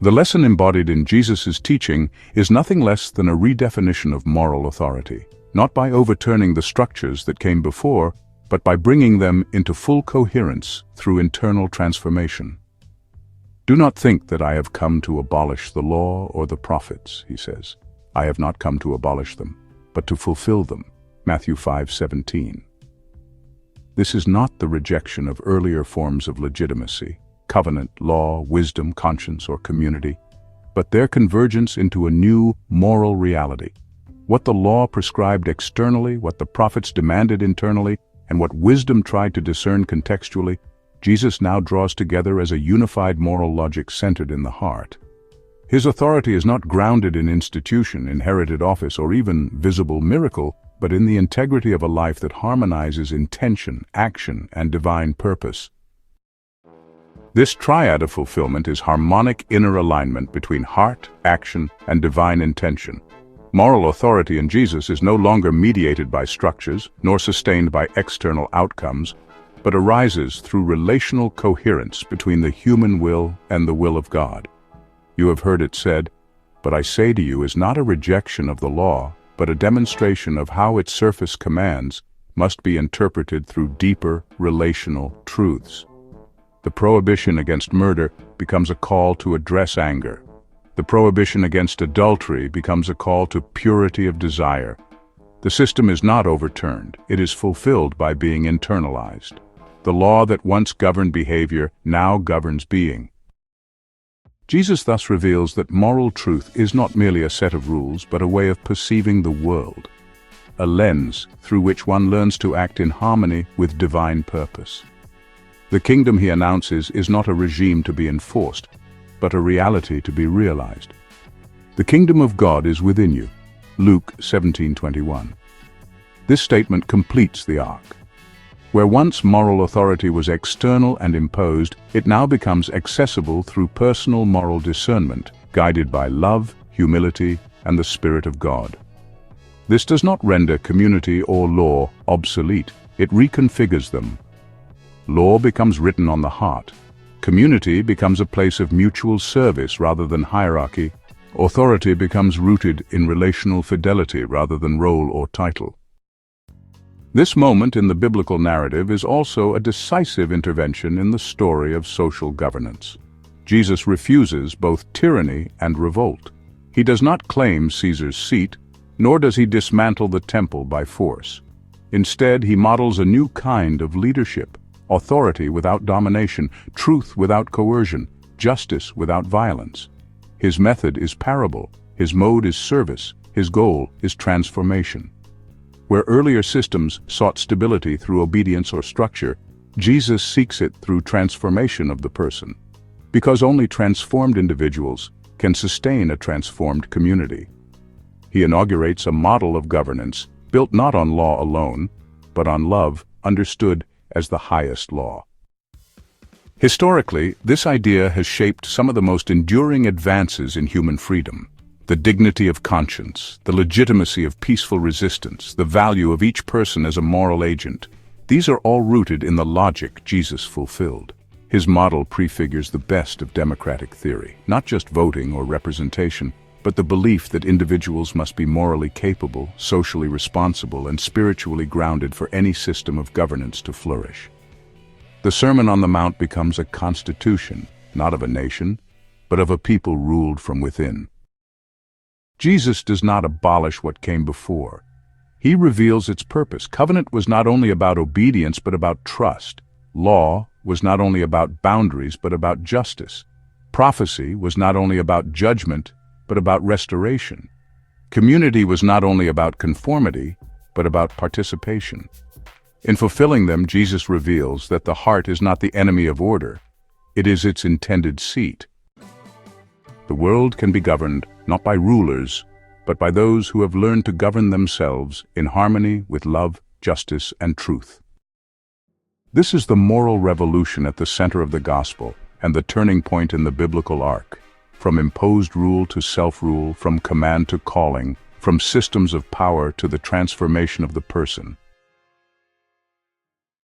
The lesson embodied in Jesus' teaching is nothing less than a redefinition of moral authority, not by overturning the structures that came before, but by bringing them into full coherence through internal transformation. "Do not think that I have come to abolish the law or the prophets," he says. "I have not come to abolish them, but to fulfill them." Matthew 5:17. This is not the rejection of earlier forms of legitimacy, covenant, law, wisdom, conscience, or community, but their convergence into a new moral reality. What the law prescribed externally, what the prophets demanded internally, and what wisdom tried to discern contextually, Jesus now draws together as a unified moral logic centered in the heart. His authority is not grounded in institution, inherited office, or even visible miracle, but in the integrity of a life that harmonizes intention, action, and divine purpose. This triad of fulfillment is harmonic inner alignment between heart, action, and divine intention. Moral authority in Jesus is no longer mediated by structures, nor sustained by external outcomes, but arises through relational coherence between the human will and the will of God. "You have heard it said, but I say to you," is not a rejection of the law, but a demonstration of how its surface commands must be interpreted through deeper relational truths. The prohibition against murder becomes a call to address anger. The prohibition against adultery becomes a call to purity of desire. The system is not overturned, it is fulfilled by being internalized. The law that once governed behavior now governs being. Jesus thus reveals that moral truth is not merely a set of rules, but a way of perceiving the world, a lens through which one learns to act in harmony with divine purpose. The kingdom he announces is not a regime to be enforced, but a reality to be realized. "The kingdom of God is within you." Luke 17:21. This statement completes the arc. Where once moral authority was external and imposed, it now becomes accessible through personal moral discernment, guided by love, humility, and the Spirit of God. This does not render community or law obsolete, it reconfigures them. Law becomes written on the heart. Community becomes a place of mutual service rather than hierarchy. Authority becomes rooted in relational fidelity rather than role or title. This moment in the biblical narrative is also a decisive intervention in the story of social governance. Jesus refuses both tyranny and revolt. He does not claim Caesar's seat, nor does he dismantle the temple by force. Instead, he models a new kind of leadership: authority without domination, truth without coercion, justice without violence. His method is parable, his mode is service, his goal is transformation. Where earlier systems sought stability through obedience or structure, Jesus seeks it through transformation of the person. Because only transformed individuals can sustain a transformed community. He inaugurates a model of governance built not on law alone, but on love, understood as the highest law. Historically, this idea has shaped some of the most enduring advances in human freedom. The dignity of conscience, the legitimacy of peaceful resistance, the value of each person as a moral agent. These are all rooted in the logic Jesus fulfilled. His model prefigures the best of democratic theory, not just voting or representation, but the belief that individuals must be morally capable, socially responsible, and spiritually grounded for any system of governance to flourish. The Sermon on the Mount becomes a constitution, not of a nation, but of a people ruled from within. Jesus does not abolish what came before. He reveals its purpose. Covenant was not only about obedience, but about trust. Law was not only about boundaries, but about justice. Prophecy was not only about judgment, but about restoration. Community was not only about conformity, but about participation. In fulfilling them, Jesus reveals that the heart is not the enemy of order, it is its intended seat. The world can be governed not by rulers, but by those who have learned to govern themselves in harmony with love, justice, and truth. This is the moral revolution at the center of the gospel and the turning point in the biblical arc. From imposed rule to self-rule, from command to calling, from systems of power to the transformation of the person.